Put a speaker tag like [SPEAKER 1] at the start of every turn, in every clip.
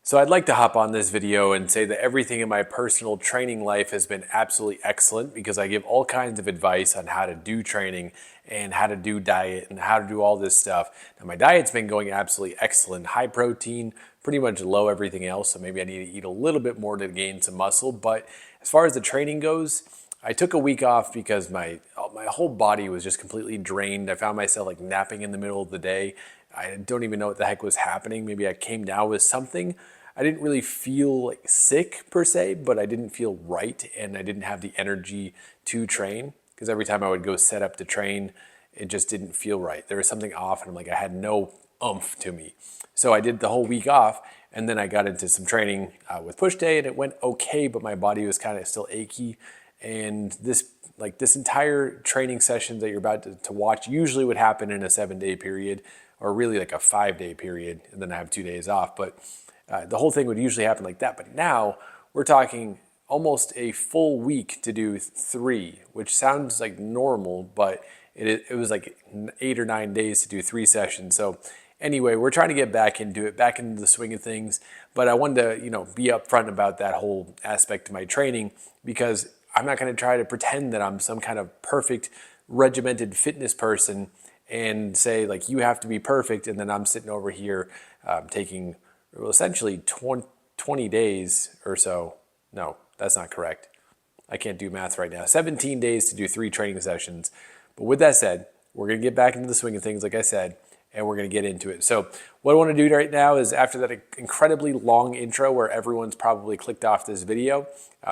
[SPEAKER 1] So I'd like to hop on this video and say that everything in my personal training life has been absolutely excellent because I give all kinds of advice on how to do training and how to do diet and how to do all this stuff. Now my diet's been going absolutely excellent, high protein, pretty much low everything else. So maybe I need to eat a little bit more to gain some muscle. But as far as the training goes, I took a week off because my whole body was just completely drained. I found myself like napping in the middle of the day. I don't even know what the heck was happening. Maybe I came down with something. I didn't really feel like sick per se, but I didn't feel right and I didn't have the energy to train because every time I would go set up to train, it just didn't feel right. There was something off and I'm like, I had no oomph to me. So I did the whole week off and then I got into some training with push day and it went okay, but my body was kind of still achy. And this entire training session that you're about to watch usually would happen in a 7-day period or really like a 5-day period. And then I have 2 days off. But the whole thing would usually happen like that. But now we're talking almost a full week to do 3, which sounds like normal, but it was like 8 or 9 days to do 3 sessions. So anyway, we're trying to get back into it, back into the swing of things. But I wanted to, be upfront about that whole aspect of my training because I'm not going to try to pretend that I'm some kind of perfect regimented fitness person and say like you have to be perfect, and then I'm sitting over here taking essentially 20 days or so. No, that's not correct. I can't do math right now. 17 days to do 3 training sessions. But with that said, we're going to get back into the swing of things, like I said, and we're going to get into it. So what I want to do right now is after that incredibly long intro where everyone's probably clicked off this video,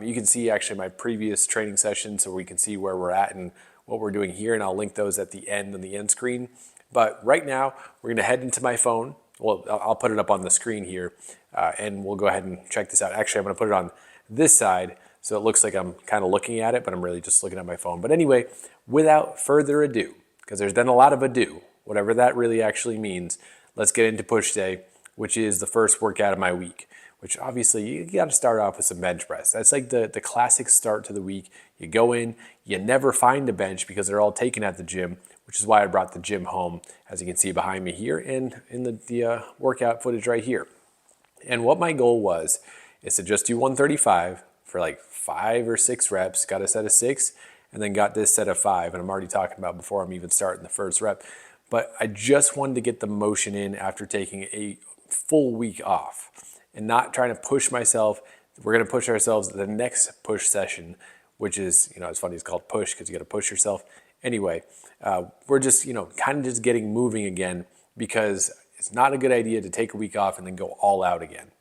[SPEAKER 1] you can see actually my previous training session so we can see where we're at and what we're doing here, and I'll link those at the end on the end screen. But right now, we're going to head into my phone. Well, I'll put it up on the screen here, and we'll go ahead and check this out. Actually, I'm going to put it on this side so it looks like I'm kind of looking at it, but I'm really just looking at my phone. But anyway, without further ado, because there's been a lot of ado, whatever that really actually means, let's get into push day, which is the first workout of my week, which obviously you got to start off with some bench press. That's like the classic start to the week. You go in, you never find a bench because they're all taken at the gym, which is why I brought the gym home, as you can see behind me here and in the workout footage right here. And what my goal was is to just do 135 for like 5 or 6 reps, got a set of 6, and then got this set of 5. And I'm already talking about before I'm even starting the first rep. But I just wanted to get the motion in after taking a full week off and not trying to push myself. We're going to push ourselves to the next push session, which is, it's funny, it's called push because you got to push yourself. Anyway, we're just, kind of just getting moving again because it's not a good idea to take a week off and then go all out again.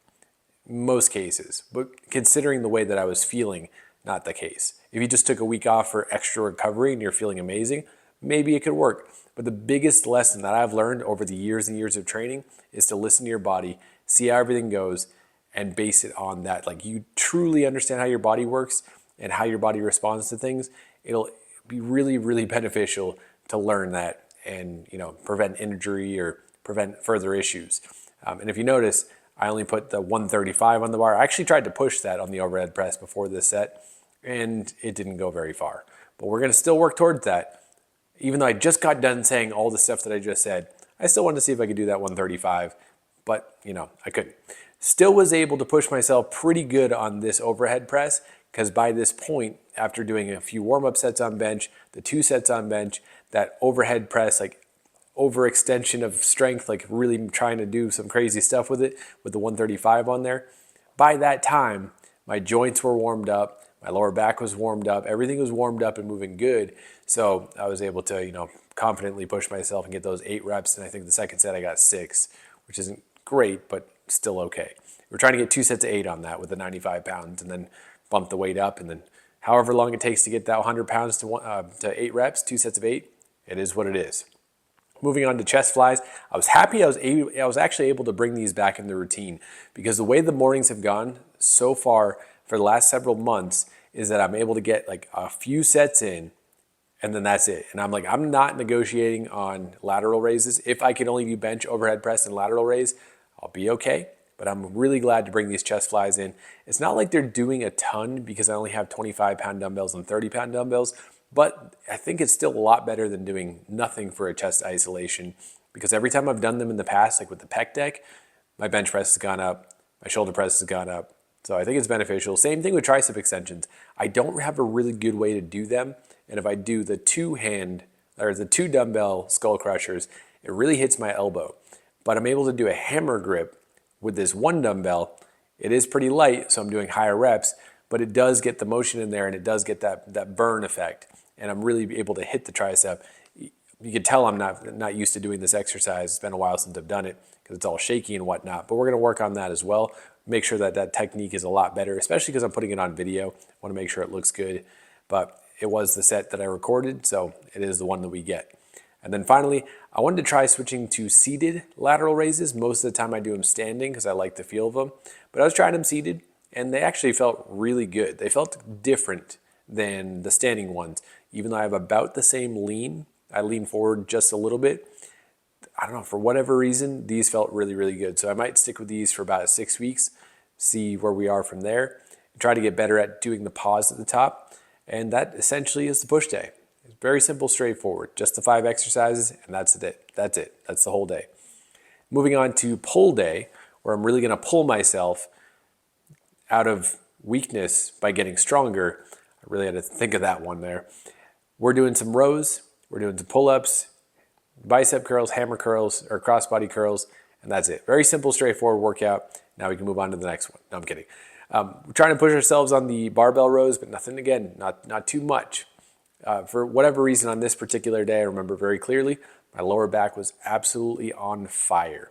[SPEAKER 1] Most cases, but considering the way that I was feeling, not the case. If you just took a week off for extra recovery and you're feeling amazing, maybe it could work. But the biggest lesson that I've learned over the years and years of training is to listen to your body, see how everything goes, and base it on that. Like you truly understand how your body works and how your body responds to things. It'll be really, really beneficial to learn that and prevent injury or prevent further issues. And if you notice, I only put the 135 on the bar. I actually tried to push that on the overhead press before this set, and it didn't go very far. But we're going to still work towards that. Even though I just got done saying all the stuff that I just said, I still wanted to see if I could do that 135, but I couldn't. Still was able to push myself pretty good on this overhead press because by this point, after doing a few warm-up sets on bench, the 2 sets on bench, that overhead press, like overextension of strength, like really trying to do some crazy stuff with it, with the 135 on there. By that time, my joints were warmed up, my lower back was warmed up, everything was warmed up and moving good. So I was able to, confidently push myself and get those 8 reps. And I think the second set I got 6, which isn't great, but still okay. We're trying to get 2 sets of 8 on that with the 95 pounds and then bump the weight up. And then however long it takes to get that 100 pounds to 8 reps, 2 sets of 8, it is what it is. Moving on to chest flies, I was happy I was actually able to bring these back in the routine because the way the mornings have gone so far for the last several months is that I'm able to get like a few sets in and then that's it. And I'm not negotiating on lateral raises. If I can only do bench, overhead press, and lateral raise, I'll be okay. But I'm really glad to bring these chest flies in. It's not like they're doing a ton because I only have 25-pound dumbbells and 30-pound dumbbells, but I think it's still a lot better than doing nothing for a chest isolation because every time I've done them in the past, like with the pec deck, my bench press has gone up, My shoulder press has gone up. So I think it's beneficial. Same thing with tricep extensions. I don't have a really good way to do them. And if I do the two dumbbell skull crushers, it really hits my elbow. But I'm able to do a hammer grip with this one dumbbell. It is pretty light, so I'm doing higher reps, but it does get the motion in there and it does get that burn effect. And I'm really able to hit the tricep. You can tell I'm not used to doing this exercise. It's been a while since I've done it because it's all shaky and whatnot, but we're gonna work on that as well. Make sure that technique is a lot better, especially because I'm putting it on video. I wanna make sure it looks good, but it was the set that I recorded, so it is the one that we get. And then finally, I wanted to try switching to seated lateral raises. Most of the time I do them standing because I like the feel of them, but I was trying them seated and they actually felt really good. They felt different than the standing ones. Even though I have about the same lean, I lean forward just a little bit. I don't know, for whatever reason, these felt really, really good. So I might stick with these for about 6 weeks, see where we are from there, try to get better at doing the pause at the top. And that essentially is the push day. It's very simple, straightforward, just the 5 exercises, and that's it. That's it. That's the whole day. Moving on to pull day, where I'm really gonna pull myself out of weakness by getting stronger. I really had to think of that one there. We're doing some rows, we're doing some pull-ups, bicep curls, hammer curls, or crossbody curls, and that's it. Very simple, straightforward workout. Now we can move on to the next one. No, I'm kidding. We're trying to push ourselves on the barbell rows, but nothing, again, not too much. For whatever reason on this particular day, I remember very clearly, my lower back was absolutely on fire.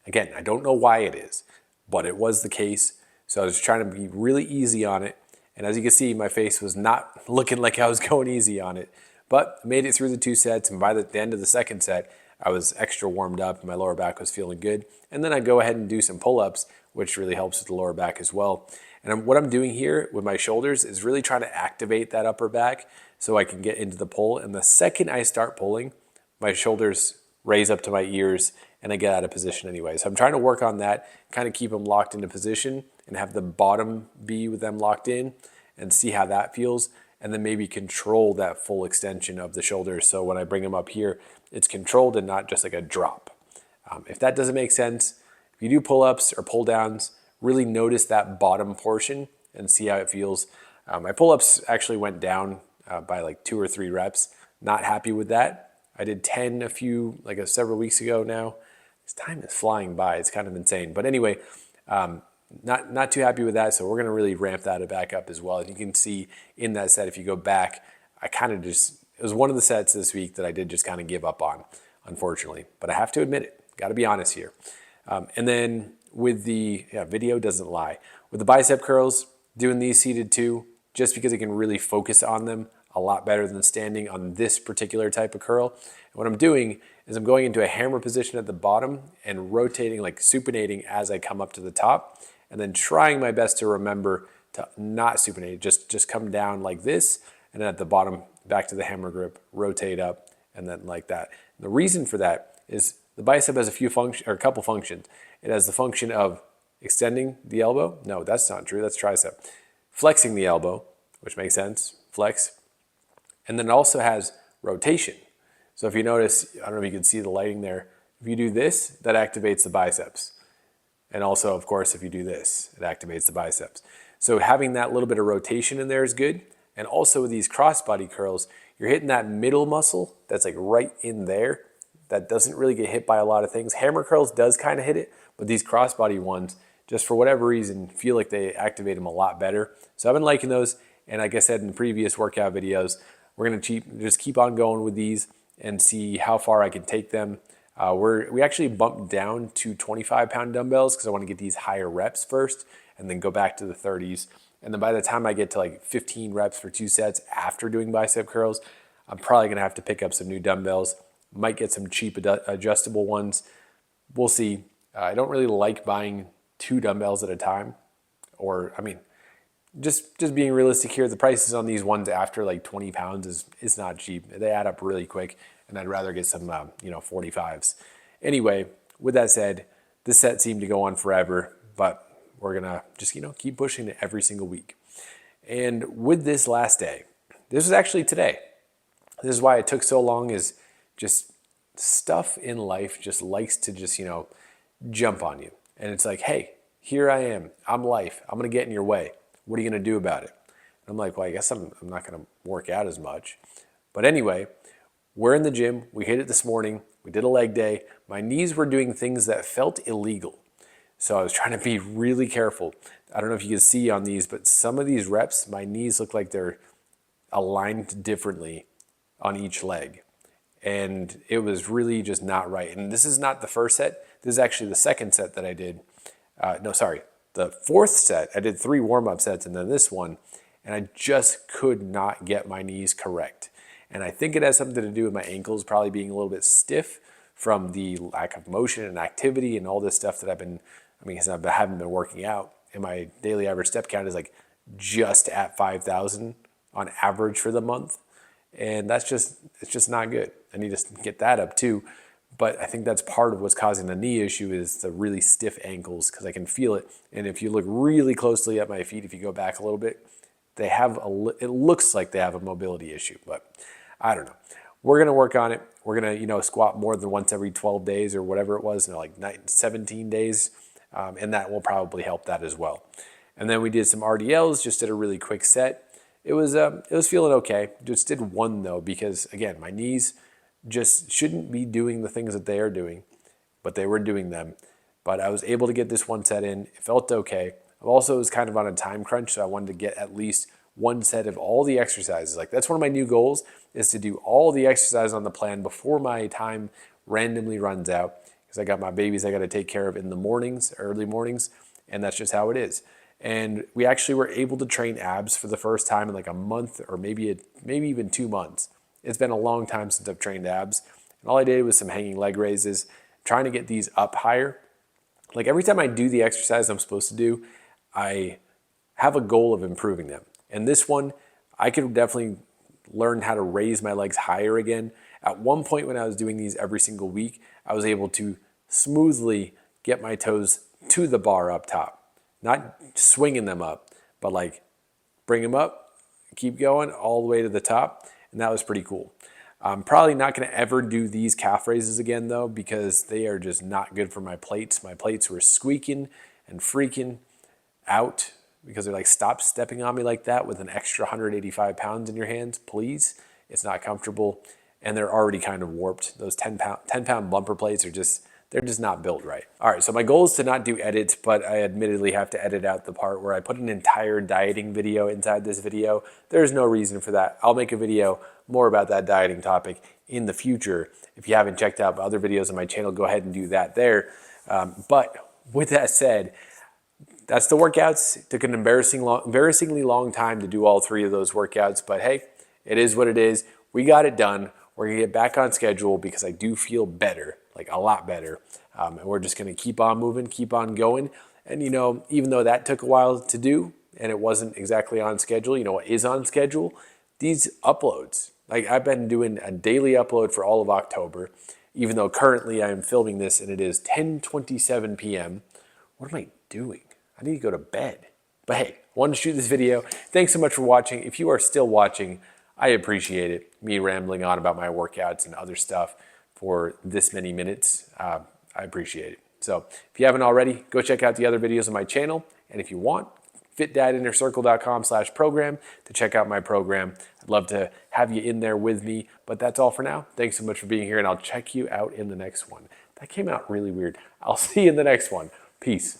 [SPEAKER 1] Again, I don't know why it is, but it was the case. So I was trying to be really easy on it. And as you can see, my face was not looking like I was going easy on it. But I made it through the 2 sets, and by the end of the second set, I was extra warmed up and my lower back was feeling good. And then I go ahead and do some pull-ups, which really helps with the lower back as well. And what I'm doing here with my shoulders is really trying to activate that upper back so I can get into the pull. And the second I start pulling, my shoulders raise up to my ears and I get out of position anyway. So I'm trying to work on that, kind of keep them locked into position and have the bottom be with them locked in and see how that feels. And then maybe control that full extension of the shoulders. So when I bring them up here, it's controlled and not just like a drop. If that doesn't make sense, if you do pull-ups or pull-downs, really notice that bottom portion and see how it feels. My pull-ups actually went down by like 2 or 3 reps. Not happy with that. I did 10 several weeks ago now. This time is flying by. It's kind of insane. But anyway, not too happy with that, so we're gonna really ramp that back up as well. And you can see in that set, if you go back, it was one of the sets this week that I did just kind of give up on, unfortunately. But I have to admit it, gotta be honest here. And then with the, video doesn't lie. With the bicep curls, doing these seated too, just because I can really focus on them a lot better than standing on this particular type of curl. And what I'm doing is I'm going into a hammer position at the bottom and rotating, like supinating as I come up to the top, and then trying my best to remember to not supinate, just come down like this, and then at the bottom, back to the hammer grip, rotate up, and then like that. And the reason for that is the bicep has a couple functions. It has the function of extending the elbow. No, that's not true, that's tricep. Flexing the elbow, which makes sense, flex. And then it also has rotation. So if you notice, I don't know if you can see the lighting there, if you do this, that activates the biceps. And also, of course, if you do this, it activates the biceps. So having that little bit of rotation in there is good. And also with these crossbody curls, you're hitting that middle muscle that's like right in there. That doesn't really get hit by a lot of things. Hammer curls does kind of hit it, but these crossbody ones, just for whatever reason, feel like they activate them a lot better. So I've been liking those. And like I said in the previous workout videos, we're gonna just keep on going with these and see how far I can take them. We actually bumped down to 25-pound dumbbells because I want to get these higher reps first and then go back to the 30s. And then by the time I get to like 15 reps for 2 sets after doing bicep curls, I'm probably going to have to pick up some new dumbbells. Might get some cheap adjustable ones. We'll see. I don't really like buying 2 dumbbells at a time. Just being realistic here, the prices on these ones after like 20 pounds is not cheap. They add up really quick. And I'd rather get some, 45s. Anyway, with that said, this set seemed to go on forever, but we're gonna just, keep pushing it every single week. And with this last day, this was actually today. This is why it took so long, is just stuff in life just likes to just, jump on you. And it's like, hey, here I am. I'm life. I'm going to get in your way. What are you going to do about it? And I'm like, well, I guess I'm not going to work out as much. But anyway, we're in the gym. We hit it this morning. We did a leg day. My knees were doing things that felt illegal. So I was trying to be really careful. I don't know if you can see on these, but some of these reps, my knees look like they're aligned differently on each leg. And it was really just not right. And this is not the first set. This is actually the second set that I did. The fourth set. I did 3 warm-up sets and then this one. And I just could not get my knees correct. And I think it has something to do with my ankles probably being a little bit stiff from the lack of motion and activity and all this stuff that because I haven't been working out. And my daily average step count is like just at 5,000 on average for the month. And it's just not good. I need to get that up too. But I think that's part of what's causing the knee issue is the really stiff ankles because I can feel it. And if you look really closely at my feet, if you go back a little bit, it looks like they have a mobility issue, but I don't know. We're going to work on it. We're going to, squat more than once every 12 days or whatever it was, like 17 days. And that will probably help that as well. And then we did some RDLs, just did a really quick set. It was feeling okay. Just did one though, because again, my knees just shouldn't be doing the things that they are doing, but they were doing them. But I was able to get this one set in. It felt okay. I also was kind of on a time crunch, so I wanted to get at least one set of all the exercises. Like that's one of my new goals is to do all the exercises on the plan before my time randomly runs out. Because I got my babies I got to take care of in the mornings, early mornings, and that's just how it is. And we actually were able to train abs for the first time in like a month or maybe even 2 months. It's been a long time since I've trained abs. And all I did was some hanging leg raises, trying to get these up higher. Like every time I do the exercise I'm supposed to do, I have a goal of improving them. And this one, I could definitely learn how to raise my legs higher again. At one point when I was doing these every single week, I was able to smoothly get my toes to the bar up top. Not swinging them up, but like bring them up, keep going all the way to the top. And that was pretty cool. I'm probably not going to ever do these calf raises again though, because they are just not good for my plates. My plates were squeaking and freaking out because they're like, stop stepping on me like that with an extra 185 pounds in your hands, please. It's not comfortable. And they're already kind of warped. Those 10 pound bumper plates they're just not built right. All right, so my goal is to not do edits, but I admittedly have to edit out the part where I put an entire dieting video inside this video. There's no reason for that. I'll make a video more about that dieting topic in the future. If you haven't checked out other videos on my channel, go ahead and do that there. But with that said, that's the workouts. It took an embarrassingly long time to do all 3 of those workouts, but hey, it is what it is. We got it done. We're gonna get back on schedule because I do feel better, like a lot better. And we're just gonna keep on moving, keep on going. And even though that took a while to do and it wasn't exactly on schedule, what is on schedule? These uploads. Like I've been doing a daily upload for all of October, even though currently I am filming this and it is 10:27 p.m. What am I doing? I need to go to bed. But hey, I wanted to shoot this video. Thanks so much for watching. If you are still watching, I appreciate it. Me rambling on about my workouts and other stuff for this many minutes. I appreciate it. So if you haven't already, go check out the other videos on my channel. And if you want, fitdadinnercircle.com/program to check out my program. I'd love to have you in there with me. But that's all for now. Thanks so much for being here, and I'll check you out in the next one. That came out really weird. I'll see you in the next one. Peace.